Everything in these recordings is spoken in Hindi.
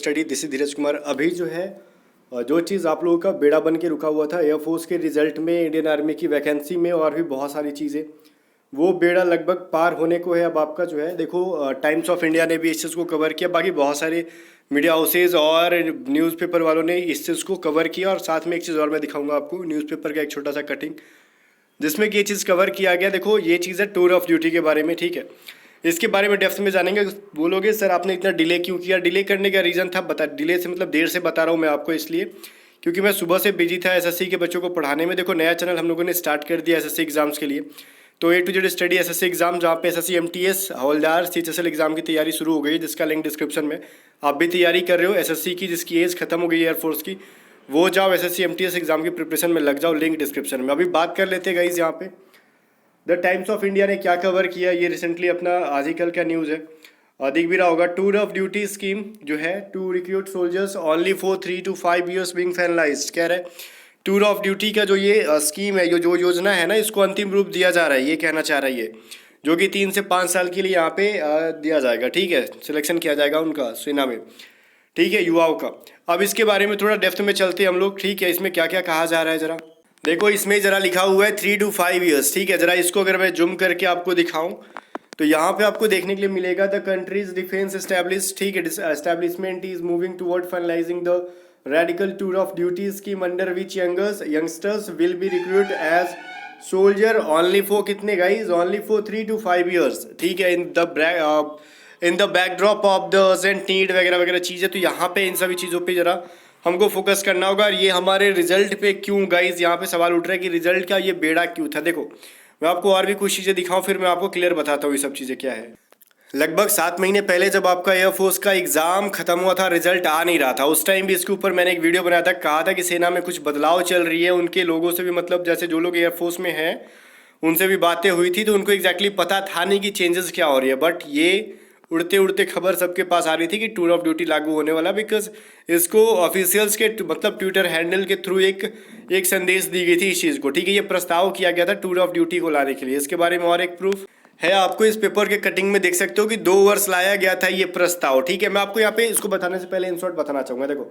स्टडी दिस इज धीरज कुमार। अभी जो है जो चीज़ आप लोगों का बेड़ा बन के रुका हुआ था एयरफोर्स के रिजल्ट में, इंडियन आर्मी की वैकेंसी में और भी बहुत सारी चीज़ें, वो बेड़ा लगभग पार होने को है। अब आपका जो है देखो, टाइम्स ऑफ इंडिया ने भी इस चीज़ को कवर किया, बाकी बहुत सारे मीडिया हाउसेज और न्यूज़पेपर वालों ने इस चीज़ को कवर किया। और साथ में एक चीज़ और मैं दिखाऊंगा आपको, न्यूज़पेपर का एक छोटा सा कटिंग जिसमें कि ये चीज़ कवर किया गया। देखो ये चीज़ है टूर ऑफ ड्यूटी के बारे में, ठीक है। इसके बारे में डेप्थ में जानेंगे। बोलोगे सर आपने इतना डिले क्यों किया? डिले करने का रीज़न था, डिले से मतलब देर से बता रहा हूँ मैं आपको, इसलिए क्योंकि मैं सुबह से बिजी था एसएससी के बच्चों को पढ़ाने में। देखो नया चैनल हम लोगों ने स्टार्ट कर दिया एसएससी एग्जाम्स के लिए, तो A to Z study SSC exam, जहाँ पे एसएससी एमटीएस हवलदार सीएचएसएल एग्जाम की तैयारी शुरू हो गई है, जिसका लिंक डिस्क्रिप्शन में। आप भी तैयारी कर रहे हो एसएससी की, जिसकी एज खत्म हो गई है एयरफोर्स की, वो जाओ एसएससी एमटीएस एग्जाम की प्रिपरेशन में लग जाओ, लिंक डिस्क्रिप्शन में। अभी बात कर लेते हैं गाइज यहाँ पे द टाइम्स ऑफ इंडिया ने क्या कवर किया। ये रिसेंटली अपना आर्टिकल का न्यूज़ है, दिख भी रहा होगा। टूर ऑफ ड्यूटी स्कीम जो है to recruit soldiers only for 3 to 5 years being finalised, कह रहे हैं टूर ऑफ ड्यूटी का जो ये स्कीम है, जो योजना है ना, इसको अंतिम रूप दिया जा रहा है, ये कहना चाह रहा है ये, जो कि 3 से 5 साल के लिए यहाँ पे दिया जाएगा, ठीक है। सिलेक्शन किया जाएगा उनका सेना में, ठीक है, युवाओं का। अब इसके बारे में थोड़ा डेप्थ में चलते हैं हम लोग, ठीक है। इसमें क्या क्या कहा जा रहा है जरा देखो। इसमें जरा लिखा हुआ है 3 to 5 years, ठीक है। जरा इसको अगर मैं जूम करके आपको दिखाऊं तो यहाँ पे आपको देखने के लिए मिलेगा द कंट्रीज डिफेंस एस्टैब्लिश, ठीक है, establishment is moving toward finalising the radical tour of duty scheme under which youngsters will be recruit as soldier only for कितने guys, only for 3 to 5 years, ठीक है। In the backdrop of the urgent need वगैरह वगैरह चीज़ें। तो यहाँ पे इन सभी चीज़ों पे जरा हमको फोकस करना होगा। और ये हमारे रिजल्ट पे क्यों गाइज यहाँ पे सवाल उठ रहा है कि रिजल्ट का ये बेड़ा क्यों था। देखो मैं आपको और भी कुछ चीज़ें दिखाऊं, फिर मैं आपको क्लियर बताता हूँ ये सब चीज़ें क्या है। लगभग 7 महीने पहले जब आपका एयरफोर्स का एग्ज़ाम खत्म हुआ था, रिजल्ट आ नहीं रहा था, उस टाइम भी इसके ऊपर मैंने एक वीडियो बनाया था, कहा था कि सेना में कुछ बदलाव चल रही है। उनके लोगों से भी, मतलब जैसे जो लोग एयरफोर्स में हैं उनसे भी बातें हुई थी, तो उनको एग्जैक्टली पता था नहीं कि चेंजेस क्या हो रही है। बट ये उड़ते उड़ते खबर सबके पास आ रही थी कि टूर ऑफ ड्यूटी लागू होने वाला, बिकॉज इसको ऑफिशियल्स के मतलब ट्विटर हैंडल के थ्रू एक संदेश दी गई थी इस चीज़ को, ठीक है। ये प्रस्ताव किया गया था टूर ऑफ ड्यूटी को लाने के लिए। इसके बारे में और एक प्रूफ है, आपको इस पेपर के कटिंग में देख सकते हो कि 2 वर्ष लाया गया था ये प्रस्ताव, ठीक है। मैं आपको यहाँ पे इसको बताने से पहले इन शॉर्ट बताना चाहूँगा। देखो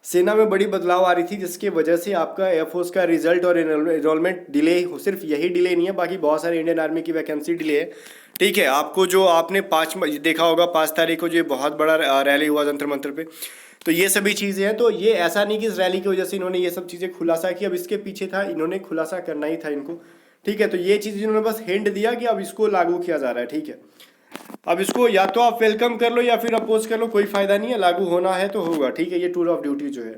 सेना में बड़ी बदलाव आ रही थी, जिसकी वजह से आपका एयरफोर्स का रिजल्ट और एनरोलमेंट डिले, सिर्फ यही डिले नहीं है, बाकी बहुत सारे इंडियन आर्मी की वैकेंसी डिले है, ठीक है। आपको जो आपने देखा होगा 5 तारीख को जो ये बहुत बड़ा रैली हुआ जंतर मंतर पे, तो ये सभी चीज़ें हैं। तो ये ऐसा नहीं कि इस रैली की वजह से इन्होंने ये सब चीज़ें खुलासा की, अब इसके पीछे था, इन्होंने खुलासा करना ही था इनको, ठीक है। तो ये चीज़ इन्होंने बस हिंट दिया कि अब इसको लागू किया जा रहा है, ठीक है। अब इसको या तो आप वेलकम कर लो या फिर अपोज कर लो, कोई फायदा नहीं है, लागू होना है तो होगा, ठीक है। ये टूर ऑफ ड्यूटी जो है,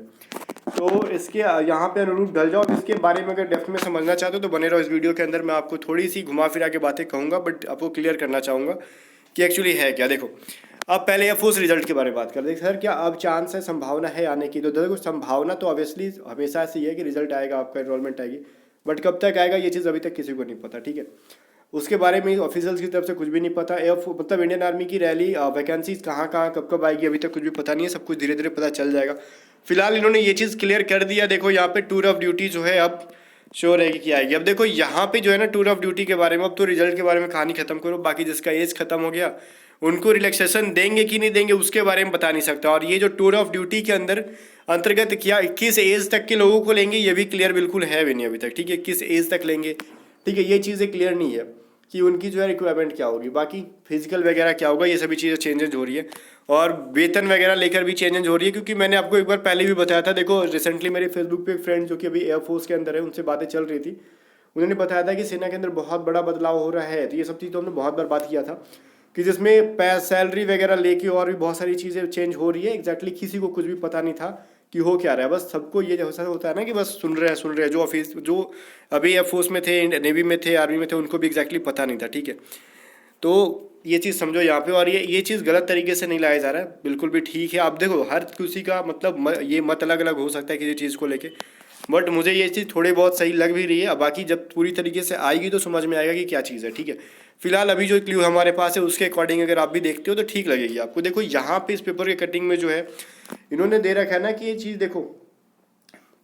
तो इसके यहाँ पे अनुरूप ढल जाओ। इसके बारे में अगर डेप्थ में समझना चाहते हो तो बने रहो इस वीडियो के अंदर। मैं आपको थोड़ी सी घुमा फिरा के बातें कहूँगा, बट आपको क्लियर करना चाहूँगा कि एक्चुअली है क्या। देखो अब पहले एयरफोर्स रिजल्ट के बारे में बात कर रहे हैं। सर क्या अब चांस है, संभावना है आने की? तो देखो संभावना तो ऑब्वियसली हमेशा ऐसी है कि रिजल्ट आएगा, आपका एनरोलमेंट आएगी, बट कब तक आएगा ये चीज़ अभी तक किसी को नहीं पता, ठीक है। उसके बारे में ऑफिशियल्स की तरफ से कुछ भी नहीं पता। मतलब इंडियन आर्मी की रैली वैकेंसीज कहाँ कहाँ कब कब आएगी अभी तक कुछ भी पता नहीं है, सब कुछ धीरे धीरे पता चल जाएगा। फिलहाल इन्होंने ये चीज़ क्लियर कर दिया। देखो यहाँ पे टूर ऑफ ड्यूटी जो है अब श्योर है कि आएगी। अब देखो यहाँ पे जो है ना टूर ऑफ ड्यूटी के बारे में, अब तो रिजल्ट के बारे में कहानी खत्म करो, बाकी जिसका एज खत्म हो गया उनको रिलैक्सेशन देंगे कि नहीं देंगे उसके बारे में बता नहीं सकता। और ये जो टूर ऑफ ड्यूटी के अंतर्गत क्या किस एज तक के लोगों को लेंगे ये भी क्लियर बिल्कुल है भी नहीं अभी तक, ठीक है। किस एज तक लेंगे, ठीक है, ये चीज़ें क्लियर नहीं है कि उनकी जो है रिक्वायरमेंट क्या होगी, बाकी फिजिकल वगैरह क्या होगा, ये सभी चीज़ें चेंजेज हो रही है। और वेतन वगैरह लेकर भी चेंजेज हो रही है, क्योंकि मैंने आपको एक बार पहले भी बताया था। देखो रिसेंटली मेरे फेसबुक पे एक फ्रेंड जो कि अभी एयरफोर्स के अंदर है, उनसे बातें चल रही थी, उन्होंने बताया था कि सेना के अंदर बहुत बड़ा बदलाव हो रहा है। तो ये सब चीज़ तो हमने बहुत बार बात किया था कि जिसमें सैलरी वगैरह लेके और भी बहुत सारी चीज़ें चेंज हो रही है। एग्जैक्टली किसी को कुछ भी पता नहीं था कि हो क्या रहा है, बस सबको ये जैसा होता है ना कि बस सुन रहे हैं। जो अभी एयरफोर्स में थे, नेवी में थे, आर्मी में थे, उनको भी एग्जैक्टली पता नहीं था, ठीक है। तो ये चीज़ समझो यहाँ पे। और ये चीज़ गलत तरीके से नहीं लाया जा रहा है, बिल्कुल भी ठीक है। आप देखो हर किसी का मतलब ये मत अलग अलग हो सकता है किसी चीज़ को लेके, बट मुझे ये चीज़ थोड़ी बहुत सही लग भी रही है। बाकी जब पूरी तरीके से आएगी तो समझ में आएगा कि क्या चीज़ है, ठीक है। फिलहाल अभी जो क्ल्यू हमारे पास है उसके अकॉर्डिंग अगर आप भी देखते हो तो ठीक लगेगी आपको। देखो यहाँ पे इस पेपर के कटिंग में जो है इन्होंने दे रखा है ना कि ये चीज़ देखो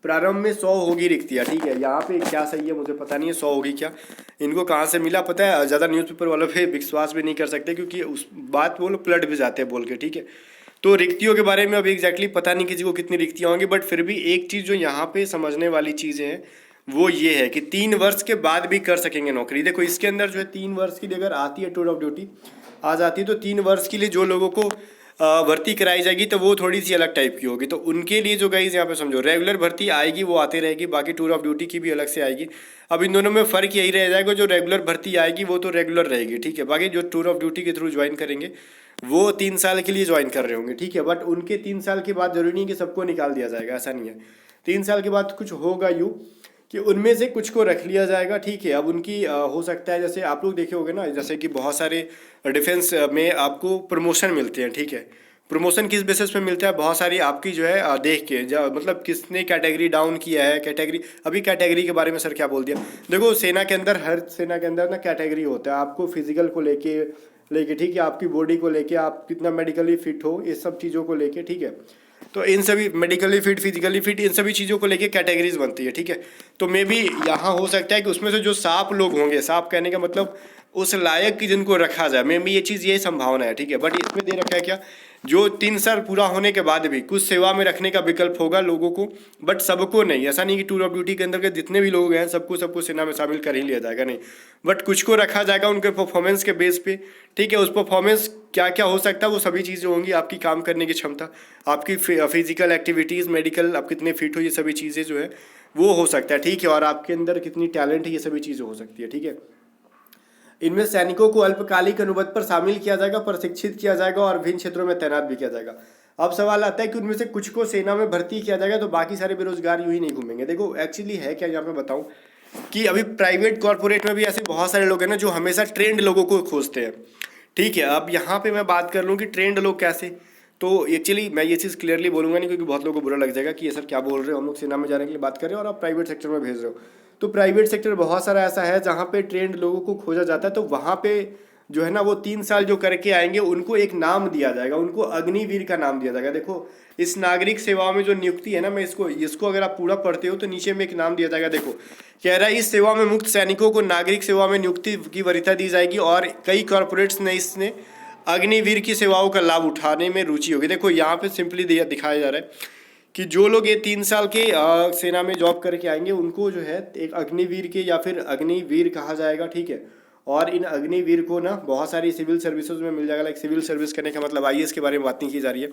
प्रारंभ में 100 होगी रिक्तियाँ, ठीक है। यहाँ पे क्या सही है मुझे पता नहीं है, 100 होगी क्या, इनको कहाँ से मिला पता है। ज़्यादा न्यूज़पेपर वालों पे विश्वास भी नहीं कर सकते, क्योंकि उस बात वो लोग पलट भी जाते हैं बोल के, ठीक है। तो रिक्तियों के बारे में अभी एग्जैक्टली पता नहीं किसी को कितनी रिक्तियाँ होंगी, बट फिर भी एक चीज़ जो यहाँ पे समझने वाली चीज़ें हैं वो ये है कि 3 वर्ष के बाद भी कर सकेंगे नौकरी। देखो इसके अंदर जो है 3 वर्ष के लिए अगर आती है टूर ऑफ ड्यूटी आ जाती है, तो 3 वर्ष के लिए जो लोगों को भर्ती कराई जाएगी तो वो थोड़ी सी अलग टाइप की होगी। तो उनके लिए जो गाइज यहाँ पे समझो, रेगुलर भर्ती आएगी वो आते रहेगी, बाकी टूर ऑफ ड्यूटी की भी अलग से आएगी। अब इन दोनों में फ़र्क यही रह जाएगा, जो रेगुलर भर्ती आएगी वो तो रेगुलर रहेगी, ठीक है। बाकी जो टूर ऑफ ड्यूटी के थ्रू ज्वाइन करेंगे वो 3 साल के लिए ज्वाइन कर रहे होंगे, ठीक है। बट उनके 3 साल के बाद जरूरी नहीं कि सबको निकाल दिया जाएगा, ऐसा नहीं है। 3 साल के बाद कुछ होगा यूँ कि उनमें से कुछ को रख लिया जाएगा, ठीक है। अब उनकी हो सकता है, जैसे आप लोग देखे होंगे ना, जैसे कि बहुत सारे डिफेंस में आपको प्रमोशन मिलते हैं, ठीक है। प्रमोशन किस बेसिस पे मिलता है, बहुत सारी आपकी जो है देख के मतलब किसने कैटेगरी डाउन किया है, कैटेगरी। अभी कैटेगरी के बारे में सर क्या बोल दिया, देखो सेना के अंदर, हर सेना के अंदर ना कैटेगरी होता है, आपको फिजिकल को लेके ठीक है, आपकी बॉडी को लेके, आप कितना मेडिकली फिट हो, इस सब चीज़ों को लेके, ठीक है। तो इन सभी मेडिकली फिट, फिजिकली फिट, इन सभी चीज़ों को लेके कैटेगरीज बनती है, ठीक है। तो मे बी यहाँ हो सकता है कि उसमें से जो साफ लोग होंगे, साफ कहने का मतलब उस लायक की जिनको रखा जाए, मे बी ये चीज़, ये संभावना है, ठीक है। बट इसमें दे रखा है क्या, जो 3 साल पूरा होने के बाद भी कुछ सेवा में रखने का विकल्प होगा लोगों को, बट सबको नहीं। ऐसा नहीं कि टूर ऑफ ड्यूटी के अंदर के जितने भी लोग हैं सबको सेना में शामिल कर ही लिया जाएगा, नहीं। बट कुछ को रखा जाएगा उनके परफॉर्मेंस के बेस पे, ठीक है। उस परफॉर्मेंस क्या क्या हो सकता है, वो सभी चीज़ें होंगी, आपकी काम करने की क्षमता, आपकी फिजिकल एक्टिविटीज़, मेडिकल, आप कितने फिट हो, ये सभी चीज़ें जो है वो हो सकता है, ठीक है। और आपके अंदर कितनी टैलेंट है, ये सभी चीज़ें हो सकती है, ठीक है। इनमें सैनिकों को अल्पकालिक अनुबंध पर शामिल किया जाएगा, प्रशिक्षित किया जाएगा और विभिन्न क्षेत्रों में तैनात भी किया जाएगा। अब सवाल आता है कि उनमें से कुछ को सेना में भर्ती किया जाएगा तो बाकी सारे बेरोजगार यूं ही नहीं घूमेंगे। देखो एक्चुअली है क्या, यहाँ पे बताऊं कि अभी प्राइवेट कॉर्पोरेट में भी ऐसे बहुत सारे लोग हैं ना जो हमेशा ट्रेंड लोगों को खोजते हैं, ठीक है। अब यहाँ पे मैं बात कर लूँ कि ट्रेंड लोग कैसे, तो एक्चुअली मैं ये चीज़ क्लियरली बोलूँगा नहीं, क्योंकि बहुत लोगों को बुरा लग जाएगा कि ये सर क्या बोल रहे हो, हम लोग सेना में जाने के लिए बात कर रहे हो और आप प्राइवेट सेक्टर में भेज रहे हो। तो प्राइवेट सेक्टर बहुत सारा ऐसा है जहाँ पे ट्रेंड लोगों को खोजा जाता है, तो वहाँ पे जो है ना वो 3 साल जो करके आएंगे उनको एक नाम दिया जाएगा, उनको अग्निवीर का नाम दिया जाएगा। देखो इस नागरिक सेवाओं में जो नियुक्ति है ना, मैं इसको अगर आप पूरा पढ़ते हो तो नीचे में एक नाम दिया जाएगा। देखो कह रहा है इस सेवा में मुक्त सैनिकों को नागरिक सेवा में नियुक्ति की वरीयता दी जाएगी और कई कॉर्पोरेट्स ने इसने अग्निवीर की सेवाओं का लाभ उठाने में रुचि होगी। देखो यहाँ पे सिंपली दिखाया जा रहा है कि जो लोग ये 3 साल के सेना में जॉब करके आएंगे उनको जो है एक अग्निवीर के या फिर अग्निवीर कहा जाएगा, ठीक है। और इन अग्निवीर को ना बहुत सारी सिविल सर्विसेज में मिल जाएगा। लाइक सिविल सर्विस करने का मतलब आईएएस के बारे में बात नहीं की जा रही है,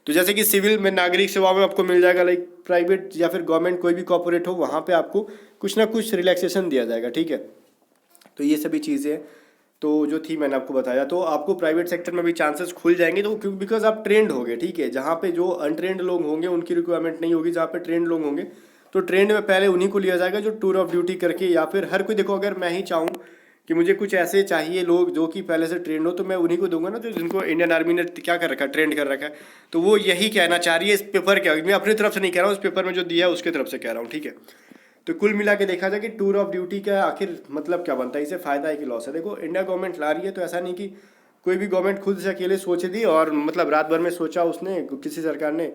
तो जैसे कि सिविल में नागरिक सेवा में आपको मिल जाएगा, लाइक प्राइवेट या फिर गवर्नमेंट कोई भी कॉर्पोरेट हो वहाँ पे आपको कुछ ना कुछ रिलैक्सेशन दिया जाएगा, ठीक है। तो ये सभी चीज़ें तो जो थी मैंने आपको बताया, तो आपको प्राइवेट सेक्टर में भी चांसेस खुल जाएंगे, तो क्योंकि बिकॉज आप ट्रेंड होगे, ठीक है। जहाँ पे जो अनट्रेंड लोग होंगे उनकी रिक्वायरमेंट नहीं होगी, जहाँ पे ट्रेंड लोग होंगे तो ट्रेंड में पहले उन्हीं को लिया जाएगा जो टूर ऑफ ड्यूटी करके, या फिर हर कोई, देखो अगर मैं ही चाहूँ कि मुझे कुछ ऐसे चाहिए लोग जो कि पहले से ट्रेंड हो तो मैं उन्हीं को दूंगा ना, जो जिनको इंडियन आर्मी ने क्या कर रखा है, ट्रेंड कर रखा है। तो वो यही कहना चाह रही है इस पेपर के, मैं अपनी तरफ से नहीं कह रहा हूँ, इस पेपर में जो दिया है उसके तरफ से कह रहा हूँ, ठीक है। तो कुल मिला के देखा जाए कि टूर ऑफ ड्यूटी का आखिर मतलब क्या बनता है, इससे फ़ायदा है कि लॉस है। देखो इंडिया गवर्नमेंट ला रही है तो ऐसा नहीं कि कोई भी गवर्नमेंट खुद से अकेले सोच दी और मतलब रात भर में सोचा उसने, किसी सरकार ने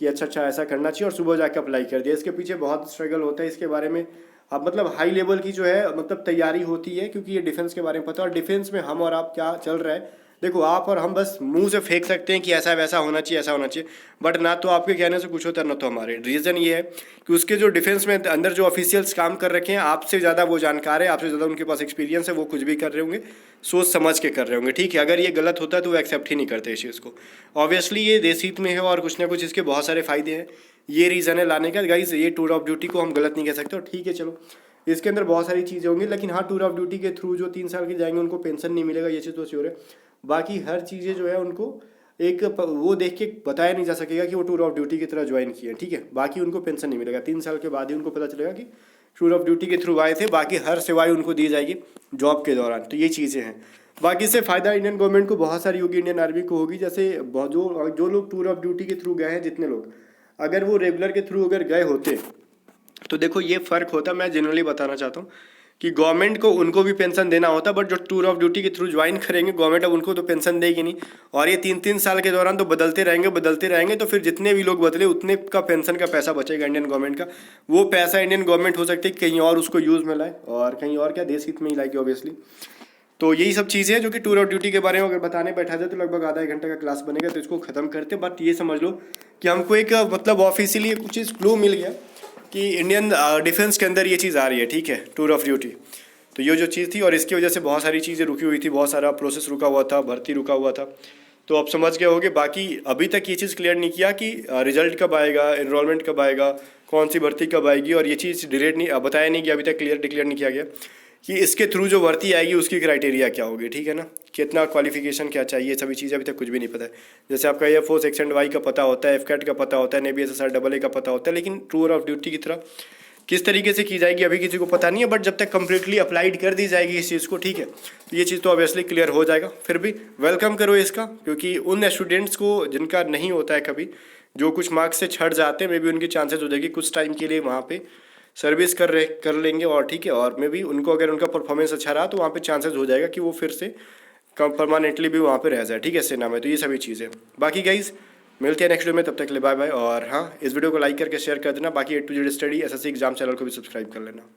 कि अच्छा ऐसा करना चाहिए और सुबह जाके अप्लाई कर दिया। इसके पीछे बहुत स्ट्रगल होता है, इसके बारे में अब मतलब हाई लेवल की जो है मतलब तैयारी होती है, क्योंकि ये डिफेंस के बारे में पता है। और डिफेंस में हम और आप क्या चल रहा है, देखो आप और हम बस मुंह से फेंक सकते हैं कि ऐसा वैसा होना चाहिए, ऐसा होना चाहिए, बट ना तो आपके कहने से कुछ होता है ना तो हमारे। रीज़न ये है कि उसके जो डिफेंस में अंदर जो ऑफिशियल्स काम कर रखे हैं आपसे ज़्यादा वो जानकार है, आपसे ज़्यादा उनके पास एक्सपीरियंस है, वो कुछ भी कर रहे होंगे सोच समझ के कर रहे होंगे, ठीक है। अगर ये गलत होता है तो वो एक्सेप्ट ही नहीं करते इस चीज़ को। ऑब्वियसली ये देश हित में है और कुछ ना कुछ इसके बहुत सारे फ़ायदे हैं, ये रीज़न है लाने का। गाइस ये टूर ऑफ ड्यूटी को हम गलत नहीं कह सकते, और ठीक है चलो इसके अंदर बहुत सारी चीज़ें होंगी, लेकिन हाँ टूर ऑफ ड्यूटी के थ्रू जो 3 साल के जाएंगे उनको पेंशन नहीं मिलेगा, ये चीज़ तो श्योर है। बाकी हर चीज़ें जो है उनको एक वो देख के बताया नहीं जा सकेगा कि वो टूर ऑफ ड्यूटी की तरह ज्वाइन किए, ठीक है। बाकी उनको पेंशन नहीं मिलेगा, 3 साल के बाद ही उनको पता चलेगा कि टूर ऑफ ड्यूटी के थ्रू आए थे। बाकी हर सेवाएं उनको दी जाएगी जॉब के दौरान, तो ये चीज़ें हैं। बाकी से फ़ायदा इंडियन गवर्नमेंट को बहुत सारी होगी, इंडियन आर्मी को होगी। जैसे जो लोग टूर ऑफ ड्यूटी के थ्रू गए हैं, जितने लोग, अगर वो रेगुलर के थ्रू अगर गए होते तो देखो ये फ़र्क होता, मैं जनरली बताना चाहता हूँ कि गवर्नमेंट को उनको भी पेंशन देना होता, बट जो टूर ऑफ ड्यूटी के थ्रू ज्वाइन करेंगे गवर्नमेंट अब उनको तो पेंशन देगी नहीं, और ये 3-3 साल के दौरान तो बदलते रहेंगे, तो फिर जितने भी लोग बदले उतने का पेंशन का पैसा बचेगा इंडियन गवर्नमेंट का। वो पैसा इंडियन गवर्नमेंट हो सकती है कहीं और उसको यूज़ में लाए, और कहीं और क्या देश हित में ही लाएगी ऑब्वियसली। तो यही सब चीज़ें हैं जो कि टूर ऑफ ड्यूटी के बारे में अगर बताने बैठा जाए तो लगभग आधा एक घंटे का क्लास बनेगा, तो इसको ख़त्म करते। बट ये समझ लो कि हमको एक मतलब ऑफिशियली कुछ चीज़ क्लू मिल गया कि इंडियन डिफेंस के अंदर ये चीज़ आ रही है, ठीक है, टूर ऑफ ड्यूटी। तो ये जो चीज़ थी और इसकी वजह से बहुत सारी चीज़ें रुकी हुई थी, बहुत सारा प्रोसेस रुका हुआ था, भर्ती रुका हुआ था। तो आप समझ गए होगे। बाकी अभी तक ये चीज़ क्लियर नहीं किया कि रिजल्ट कब आएगा, एनरोलमेंट कब आएगा, कौन सी भर्ती कब आएगी, और ये चीज़ डिलेट नहीं बताया नहीं कि अभी तक क्लियर डिक्लेयर नहीं किया गया कि इसके थ्रू जो भर्ती आएगी उसकी क्राइटेरिया क्या होगी, ठीक है ना, कितना क्वालिफिकेशन क्या चाहिए, सभी चीज़ें अभी तक कुछ भी नहीं पता है। जैसे आपका एयरफोर्स एक्स एंड वाई का पता होता है, एफकैट का पता होता है, नेवी SSR AA का पता होता है, लेकिन टूर ऑफ ड्यूटी की तरह किस तरीके से की जाएगी अभी किसी को पता नहीं है। बट जब तक कम्प्लीटली अप्लाइड कर दी जाएगी इस चीज़ को, ठीक है, तो ये चीज़ तो ऑब्वियसली क्लियर हो जाएगा। फिर भी वेलकम करो इसका, क्योंकि उन स्टूडेंट्स को जिनका नहीं होता है कभी, जो कुछ मार्क्स से छट जाते हैं, मे बी उनकी चांसेस हो जाएगी कुछ टाइम के लिए वहाँ पे सर्विस कर लेंगे, और ठीक है, और मे बी उनको अगर उनका परफॉर्मेंस अच्छा रहा तो वहाँ पे चांसेस हो जाएगा कि वो फिर से परमानेंटली भी वहाँ पे रह जाए, ठीक है, सेना में। तो ये सभी चीज़ें। बाकी गाइज मिलते हैं नेक्स्ट वीडियो में, तब तक के लिए बाय बाय। और हाँ, इस वीडियो को लाइक करके शेयर कर देना। बाकी A to Z study SSC exam channel को भी सब्सक्राइब कर लेना।